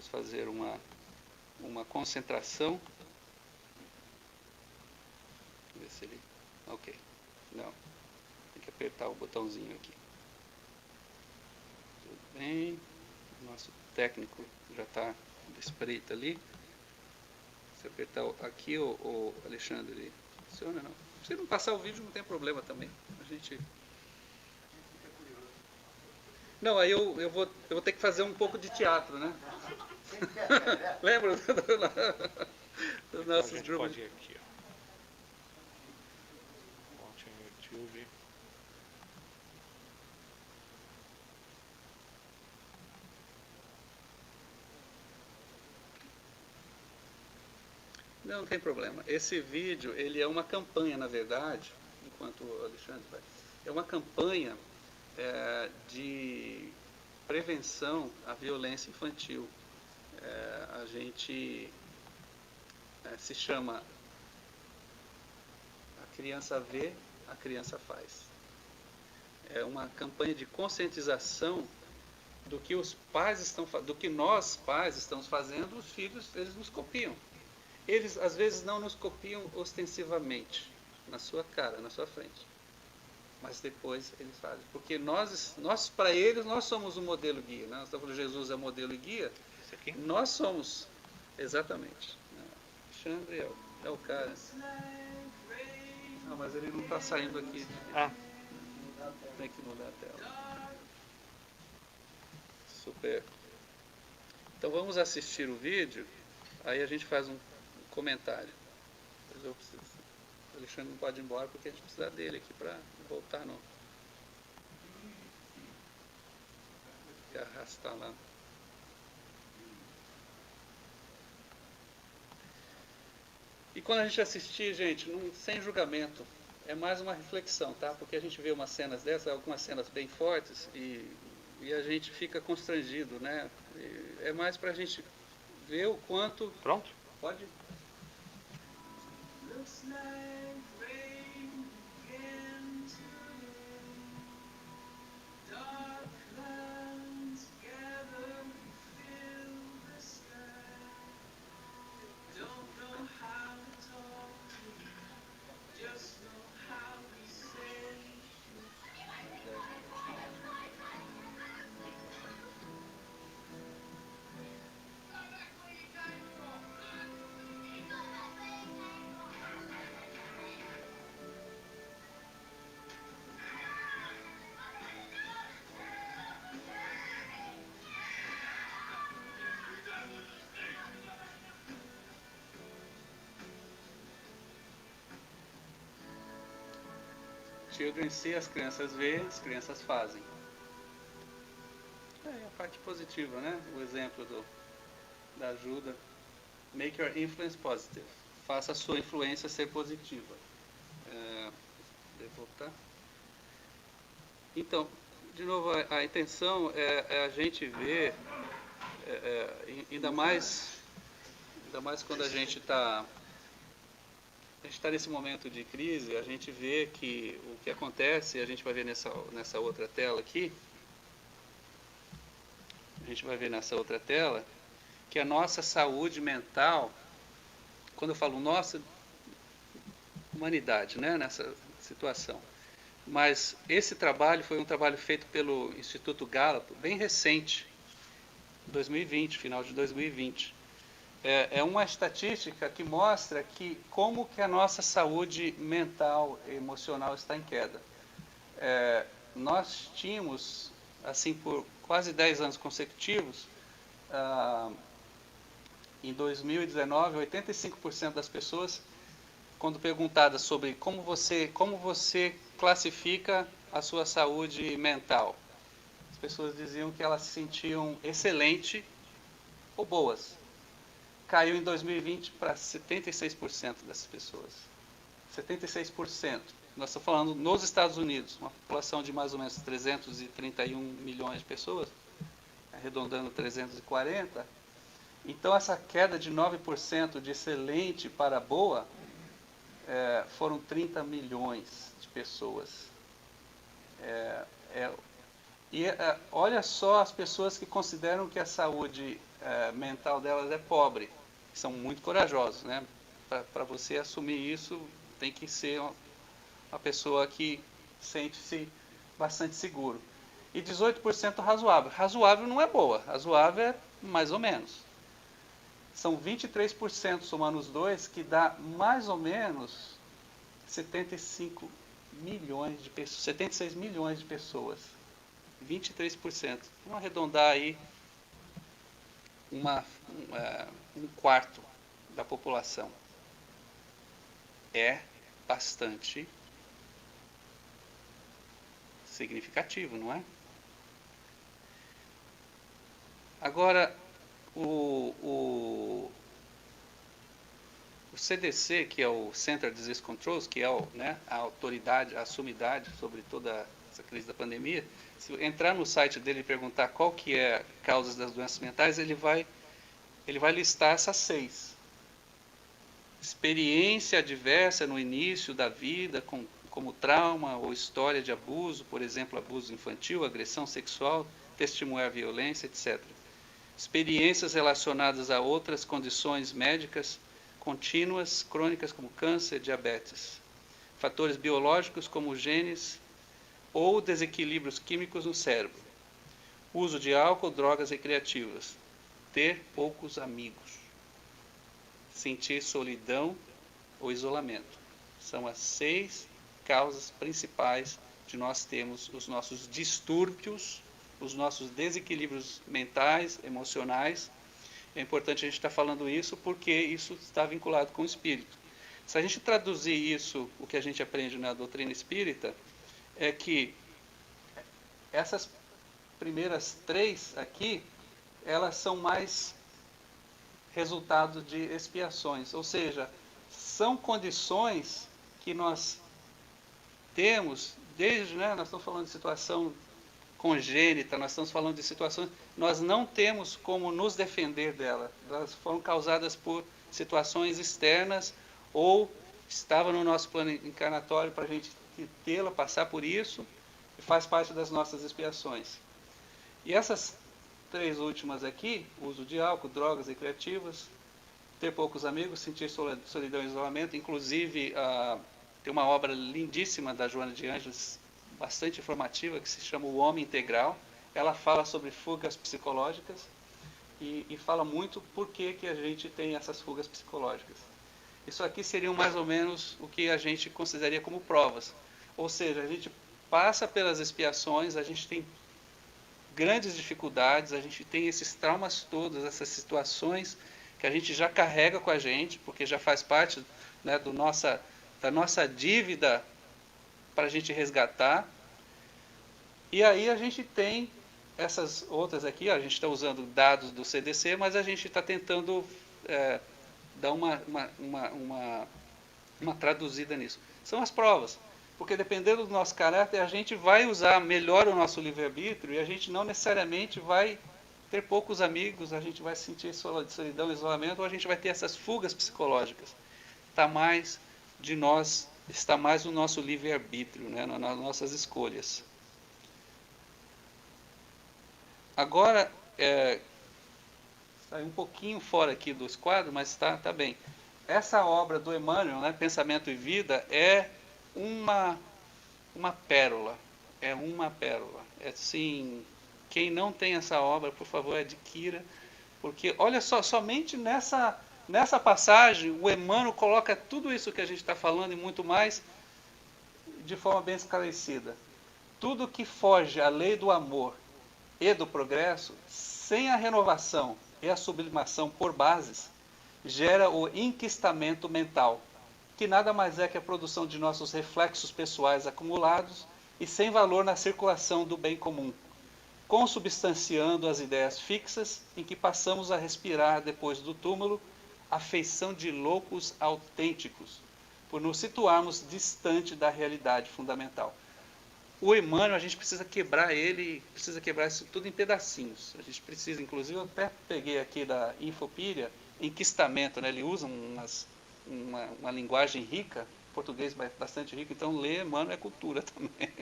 fazer uma concentração. Ver se ele... Ok. Não. Tem que apertar o botãozinho aqui. Tudo bem. O nosso técnico já está de espreita ali. Se apertar aqui, o Alexandre, funciona não? Se não passar o vídeo não tem problema também. A gente... Não, aí eu vou ter que fazer um pouco de teatro, né? Lembra dos nossos grupos? Pode ir aqui, ó. Volte no YouTube. Não tem problema. Esse vídeo, ele é uma campanha, na verdade, enquanto o Alexandre vai... É uma campanha de prevenção à violência infantil. A gente se chama A Criança Vê, a Criança Faz. É uma campanha de conscientização do que os pais estão, do que nós pais estamos fazendo, os filhos eles nos copiam. Eles às vezes não nos copiam ostensivamente, na sua cara, na sua frente. Mas depois eles fazem. Porque nós para eles, nós somos o modelo guia. Né? Nós estamos falando Jesus é modelo e guia. Esse aqui? Nós somos, exatamente. Alexandre é o cara. Não, mas ele não está saindo aqui. Ah. Tem que mudar a tela. Super. Então vamos assistir o vídeo, aí a gente faz um comentário. Depois o Alexandre não pode ir embora porque a gente precisa dele aqui para voltar não. E arrastar lá. E quando a gente assistir, gente, sem julgamento, é mais uma reflexão, tá? Porque a gente vê umas cenas dessas, algumas cenas bem fortes, e a gente fica constrangido, né? É mais para a gente ver o quanto... Pronto? Pode? Children see, as crianças veem, as crianças fazem. É a parte positiva, né? O exemplo da ajuda. Make your influence positive. faça a sua influência ser positiva. Devo voltar? Então, de novo, a intenção é a gente ver, ainda mais quando a gente está nesse momento de crise, a gente vê que o que acontece, a gente vai ver nessa outra tela aqui, que a nossa saúde mental, quando eu falo nossa, humanidade, né, nessa situação. Mas esse trabalho foi um trabalho feito pelo Instituto Gallup, bem recente, 2020, final de 2020. É uma estatística que mostra como que a nossa saúde mental e emocional está em queda. Nós tínhamos, assim, por quase 10 anos consecutivos, em 2019, 85% das pessoas, quando perguntadas sobre como você classifica a sua saúde mental, as pessoas diziam que elas se sentiam excelente ou boas. Caiu em 2020 para 76% dessas pessoas. 76%. Nós estamos falando nos Estados Unidos, uma população de mais ou menos 331 milhões de pessoas, arredondando 340. Então, essa queda de 9% de excelente para boa, foram 30 milhões de pessoas. Olha só as pessoas que consideram que a saúde mental delas é pobre. São muito corajosos, né? Para você assumir isso, tem que ser uma pessoa que sente-se bastante seguro. E 18% razoável. Razoável não é boa, razoável é mais ou menos. São 23% somando os dois, que dá mais ou menos 75 milhões de pessoas, 76 milhões de pessoas. 23%. Vamos arredondar aí um quarto da população. É bastante significativo, não é? Agora, o CDC, que é o Center for Disease Control, que é a autoridade, a sumidade sobre toda essa crise da pandemia, se entrar no site dele e perguntar qual que é a causa das doenças mentais, ele vai listar essas 6. Experiência adversa no início da vida, como trauma ou história de abuso, por exemplo, abuso infantil, agressão sexual, testemunhar violência, etc. Experiências relacionadas a outras condições médicas contínuas, crônicas, como câncer, diabetes. Fatores biológicos, como genes ou desequilíbrios químicos no cérebro. Uso de álcool, drogas recreativas. Ter poucos amigos. Sentir solidão ou isolamento. São as 6 causas principais de nós termos os nossos distúrbios, os nossos desequilíbrios mentais, emocionais. É importante a gente estar falando isso porque isso está vinculado com o espírito. Se a gente traduzir isso, o que a gente aprende na doutrina espírita, é que essas primeiras 3 aqui, elas são mais resultado de expiações, ou seja, são condições que nós temos desde, nós estamos falando de situação congênita, nós estamos falando de situações, nós não temos como nos defender dela. Elas foram causadas por situações externas ou estava no nosso plano encarnatório para a gente tê-la, passar por isso, e faz parte das nossas expiações. E essas 3 últimas aqui, uso de álcool, drogas recreativas, ter poucos amigos, sentir solidão e isolamento, inclusive tem uma obra lindíssima da Joana de Ângeles, bastante informativa, que se chama O Homem Integral. Ela fala sobre fugas psicológicas e fala muito por que a gente tem essas fugas psicológicas. Isso aqui seriam mais ou menos o que a gente consideraria como provas. Ou seja, a gente passa pelas expiações, a gente tem grandes dificuldades, a gente tem esses traumas todos, essas situações que a gente já carrega com a gente, porque já faz parte da nossa dívida para a gente resgatar. E aí a gente tem essas outras aqui, a gente está usando dados do CDC, mas a gente está tentando dar uma traduzida nisso. São as provas. Porque dependendo do nosso caráter, a gente vai usar melhor o nosso livre-arbítrio e a gente não necessariamente vai ter poucos amigos, a gente vai sentir solidão, isolamento, ou a gente vai ter essas fugas psicológicas. Está mais no nosso livre-arbítrio, né, nas nossas escolhas. Agora, sai um pouquinho fora aqui do quadro, mas está bem. Essa obra do Emmanuel, né, Pensamento e Vida, é uma pérola. É uma pérola. É assim, quem não tem essa obra, por favor, adquira, porque olha só, somente nessa passagem o Emmanuel coloca tudo isso que a gente está falando e muito mais de forma bem esclarecida. Tudo que foge à lei do amor e do progresso, sem a renovação e a sublimação por bases, gera o enquistamento mental, que nada mais é que a produção de nossos reflexos pessoais acumulados e sem valor na circulação do bem comum, consubstanciando as ideias fixas em que passamos a respirar depois do túmulo a feição de loucos autênticos, por nos situarmos distante da realidade fundamental. O Emmanuel, a gente precisa quebrar isso tudo em pedacinhos. A gente precisa, inclusive, eu até peguei aqui da Infopíria, enquistamento, né? Ele usa uma linguagem rica, português bastante rico, então ler Emmanuel é cultura também.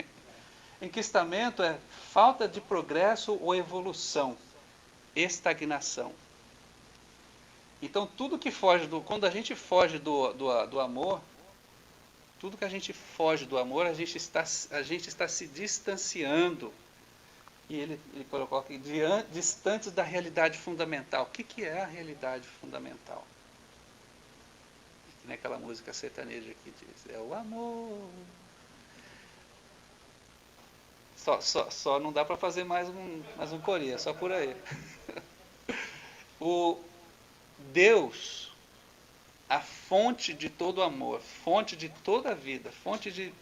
Enquistamento é falta de progresso ou evolução, estagnação. Então tudo que foge quando a gente foge do amor, tudo que a gente foge do amor, a gente está se distanciando. E ele colocou aqui, distantes da realidade fundamental. O que é a realidade fundamental? Que nem aquela música sertaneja que diz, é o amor. Só não dá para fazer mais um coreia, só por aí. O Deus, a fonte de todo amor, fonte de toda a vida, fonte de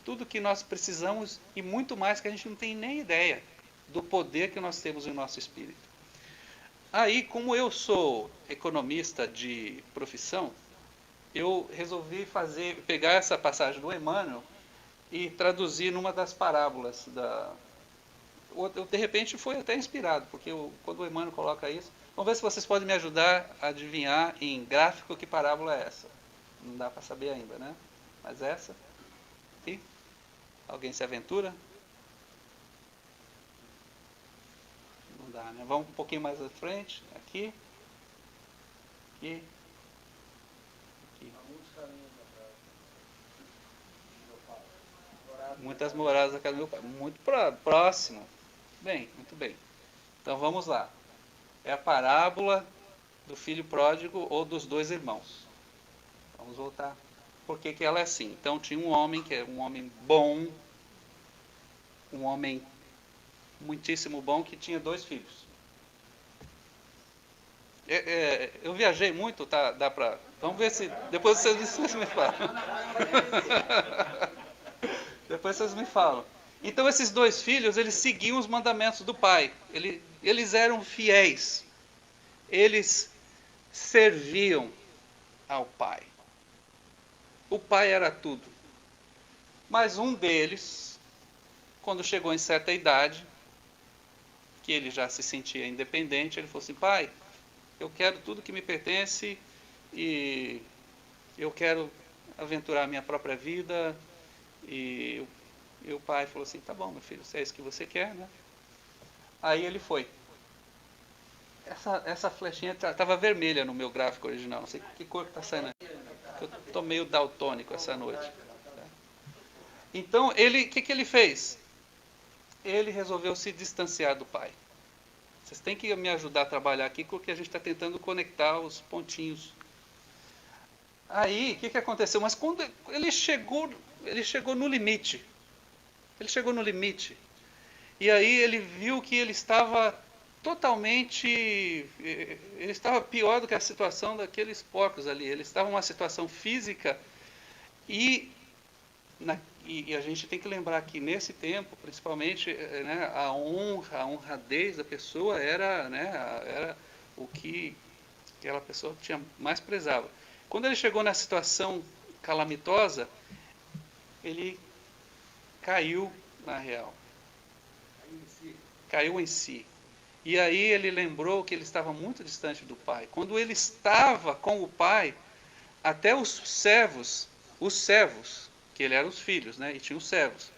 tudo que nós precisamos e muito mais que a gente não tem nem ideia do poder que nós temos em nosso espírito. Aí, como eu sou economista de profissão, eu resolvi pegar essa passagem do Emmanuel e traduzir numa das parábolas eu, de repente foi até inspirado, porque quando o Emmanuel coloca isso, vamos ver se vocês podem me ajudar a adivinhar em gráfico que parábola é essa. Não dá para saber ainda, né? Mas essa aqui, alguém se aventura? Não dá, né? Vamos um pouquinho mais à frente, aqui, aqui. Muitas moradas da casa do meu pai. Muito próximo. Bem, muito bem. Então vamos lá. É a parábola do filho pródigo ou dos dois irmãos. Vamos voltar. Por que ela é assim? Então tinha um homem que era um homem bom, um homem muitíssimo bom que tinha 2 filhos. Eu viajei muito, tá? Dá pra. Vamos ver se. Depois vocês me falam. Depois vocês me falam. Então esses 2 filhos, eles seguiam os mandamentos do pai. Eles eram fiéis. Eles serviam ao pai. O pai era tudo. Mas um deles, quando chegou em certa idade, que ele já se sentia independente, ele falou assim, pai, eu quero tudo que me pertence e eu quero aventurar a minha própria vida. E o pai falou assim, tá bom, meu filho, se é isso que você quer, né? Aí ele foi. Essa flechinha estava vermelha no meu gráfico original, não sei que cor que está saindo aqui. Eu estou meio daltônico essa noite. Então, o que ele fez? Ele resolveu se distanciar do pai. Vocês têm que me ajudar a trabalhar aqui, porque a gente está tentando conectar os pontinhos. Aí, o que aconteceu? Mas quando ele chegou no limite. Ele chegou no limite. E aí ele viu que ele estava totalmente... Ele estava pior do que a situação daqueles porcos ali. Ele estava em uma situação física e a gente tem que lembrar que nesse tempo, principalmente, né, a honradez da pessoa era o que Aquela pessoa que tinha mais prezava. Quando ele chegou na situação calamitosa, ele caiu na real. Caiu em si. E aí ele lembrou que ele estava muito distante do pai. Quando ele estava com o pai, até os servos, que ele era os filhos, né? E tinha os servos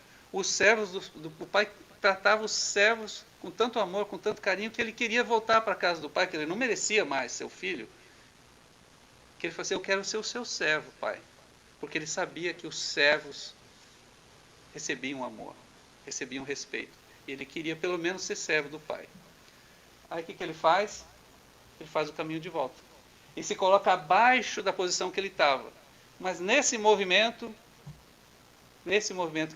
do pai tratavam os servos com tanto amor, com tanto carinho, que ele queria voltar para a casa do pai, que ele não merecia mais seu filho. Que ele falou assim: eu quero ser o seu servo, pai. Porque ele sabia que os servos recebiam amor, recebiam respeito. E ele queria pelo menos ser servo do pai. Aí o que ele faz? Ele faz o caminho de volta. E se coloca abaixo da posição que ele estava. Mas nesse movimento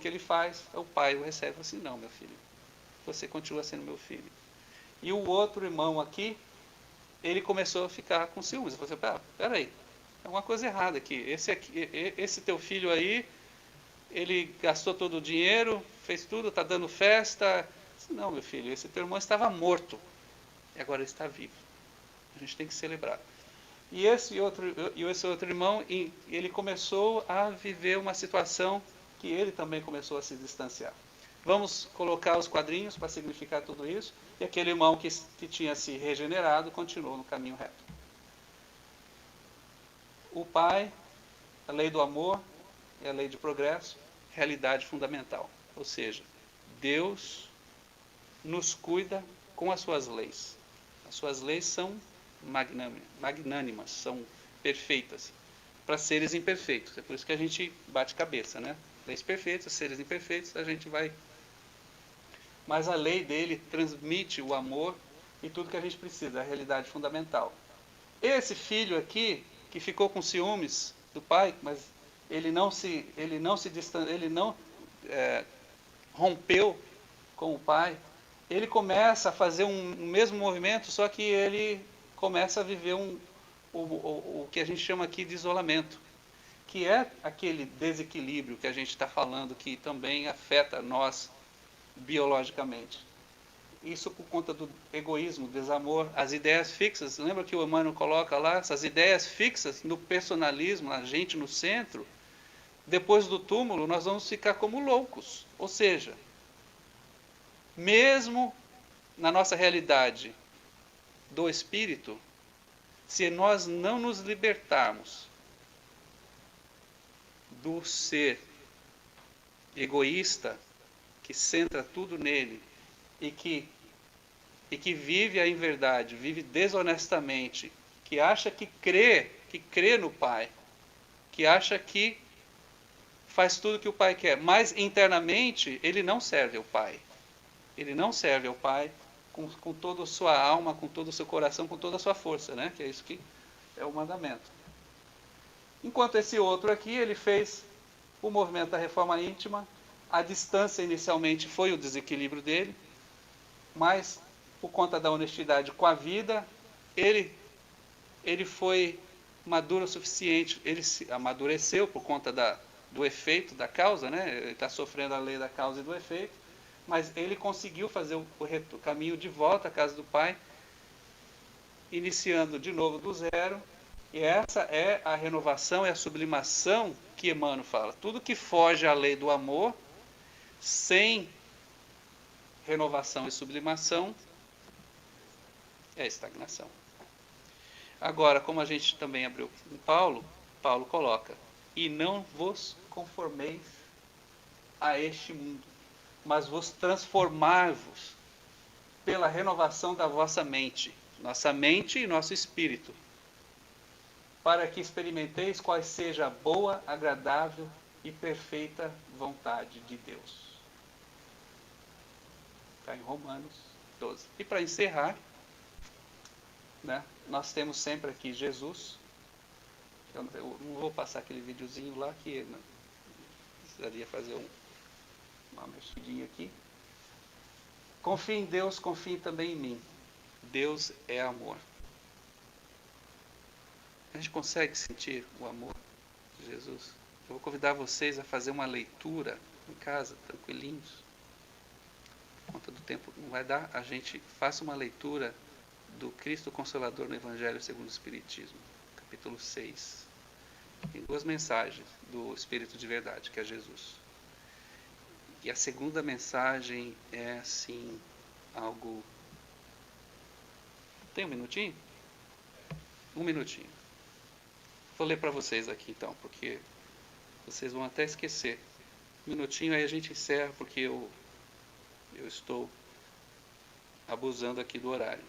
que ele faz, o pai o recebe e fala assim: não, meu filho, você continua sendo meu filho. E o outro irmão aqui, ele começou a ficar com ciúmes. Ele falou assim: peraí, tem alguma coisa errada aqui. Esse teu filho aí, ele gastou todo o dinheiro, fez tudo, está dando festa. Disse, não, meu filho, esse teu irmão estava morto. E agora ele está vivo. A gente tem que celebrar. E esse outro irmão, ele começou a viver uma situação que ele também começou a se distanciar. Vamos colocar os quadrinhos para significar tudo isso. E aquele irmão que tinha se regenerado continuou no caminho reto. O pai, a lei do amor é a lei de progresso, realidade fundamental. Ou seja, Deus nos cuida com as suas leis. As suas leis são magnânimas, são perfeitas, para seres imperfeitos. É por isso que a gente bate cabeça, né? Leis perfeitas, seres imperfeitos, a gente vai... Mas a lei dele transmite o amor e tudo que a gente precisa, a realidade fundamental. Esse filho aqui, que ficou com ciúmes do pai, mas ele não rompeu com o pai, ele começa a fazer um mesmo movimento, só que ele começa a viver o que a gente chama aqui de isolamento, que é aquele desequilíbrio que a gente está falando, que também afeta nós biologicamente. Isso por conta do egoísmo, desamor, as ideias fixas. Lembra que o Emmanuel coloca lá, essas ideias fixas no personalismo, a gente no centro, depois do túmulo nós vamos ficar como loucos. Ou seja, mesmo na nossa realidade do espírito, se nós não nos libertarmos do ser egoísta, que centra tudo nele e que vive a inverdade, vive desonestamente, que acha que crê no Pai, que acha que faz tudo que o Pai quer, mas internamente ele não serve ao Pai. Ele não serve ao Pai com toda a sua alma, com todo o seu coração, com toda a sua força, né? Que é isso que é o mandamento. Enquanto esse outro aqui, ele fez o movimento da reforma íntima, a distância inicialmente foi o desequilíbrio dele, mas por conta da honestidade com a vida, ele foi maduro o suficiente, ele se amadureceu por conta do efeito da causa, né? Ele está sofrendo a lei da causa e do efeito, mas ele conseguiu fazer o caminho de volta à casa do Pai, iniciando de novo do zero, e essa é a renovação, é a sublimação que Emmanuel fala. Tudo que foge à lei do amor, sem renovação e sublimação, é estagnação. Agora, como a gente também abriu em Paulo coloca: e não vos conformeis a este mundo, mas vos transformar-vos pela renovação da vossa mente, nossa mente e nosso espírito, para que experimenteis qual seja a boa, agradável e perfeita vontade de Deus. Está em Romanos 12. E para encerrar, né, nós temos sempre aqui Jesus. Eu não vou passar aquele videozinho lá, que precisaria fazer uma mexidinha aqui. Confie em Deus, confie também em mim. Deus é amor. A gente consegue sentir o amor de Jesus? Eu vou convidar vocês a fazer uma leitura em casa, tranquilinhos. Por conta do tempo não vai dar, a gente faça uma leitura do Cristo Consolador no Evangelho segundo o Espiritismo, capítulo 6. Tem duas mensagens do Espírito de Verdade, que é Jesus. E a segunda mensagem é, assim, algo... Tem um minutinho? Um minutinho. Vou ler para vocês aqui, então, porque vocês vão até esquecer. Um minutinho, aí a gente encerra, porque eu estou abusando aqui do horário.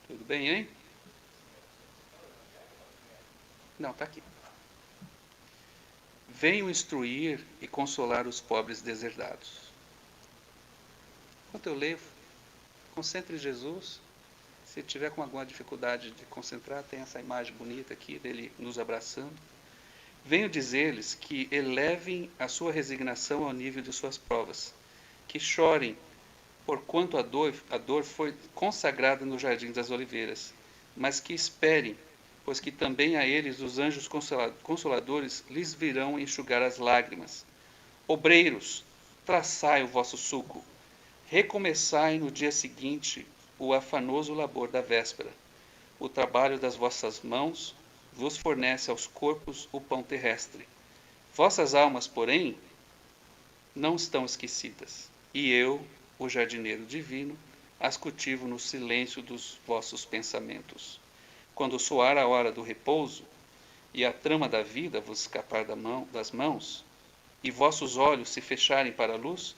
Tudo bem, hein? Não, está aqui. Venho instruir e consolar os pobres deserdados. Enquanto eu leio, concentre em Jesus. Se tiver com alguma dificuldade de concentrar, tem essa imagem bonita aqui dele nos abraçando. Venho dizer-lhes que elevem a sua resignação ao nível de suas provas, que chorem, porquanto a dor foi consagrada no jardim das oliveiras, mas que esperem, pois que também a eles os anjos consoladores lhes virão enxugar as lágrimas. Obreiros, traçai o vosso suco, recomeçai no dia seguinte o afanoso labor da véspera. O trabalho das vossas mãos vos fornece aos corpos o pão terrestre. Vossas almas, porém, não estão esquecidas, e eu, o jardineiro divino, as cultivo no silêncio dos vossos pensamentos. Quando soar a hora do repouso, e a trama da vida vos escapar das mãos, e vossos olhos se fecharem para a luz,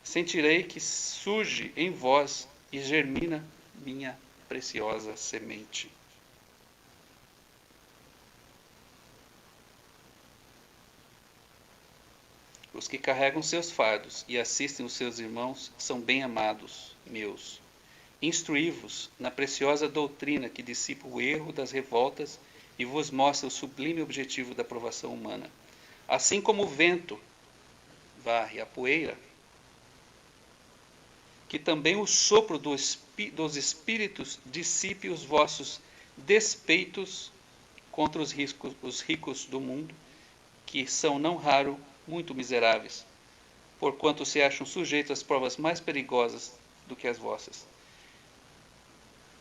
sentirei que surge em vós e germina minha preciosa semente. Os que carregam seus fardos e assistem os seus irmãos são bem amados meus. Instruí-vos na preciosa doutrina que dissipa o erro das revoltas e vos mostra o sublime objetivo da provação humana. Assim como o vento varre a poeira, que também o sopro dos espíritos dissipe os vossos despeitos contra os ricos do mundo, que são não raro muito miseráveis, porquanto se acham sujeitos às provas mais perigosas do que as vossas.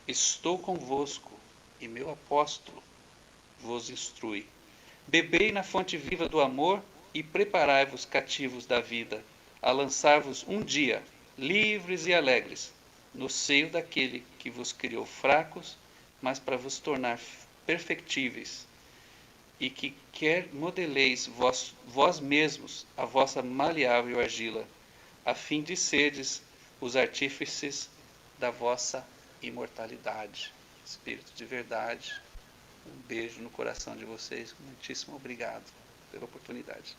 Estou convosco, e meu apóstolo vos instrui. Bebei na fonte viva do amor e preparai-vos cativos da vida, a lançar-vos um dia, livres e alegres, no seio daquele que vos criou fracos, mas para vos tornar perfectíveis, e que quer modeleis vós mesmos a vossa maleável argila, a fim de serdes os artífices da vossa imortalidade. Espírito de verdade, um beijo no coração de vocês, muitíssimo obrigado pela oportunidade.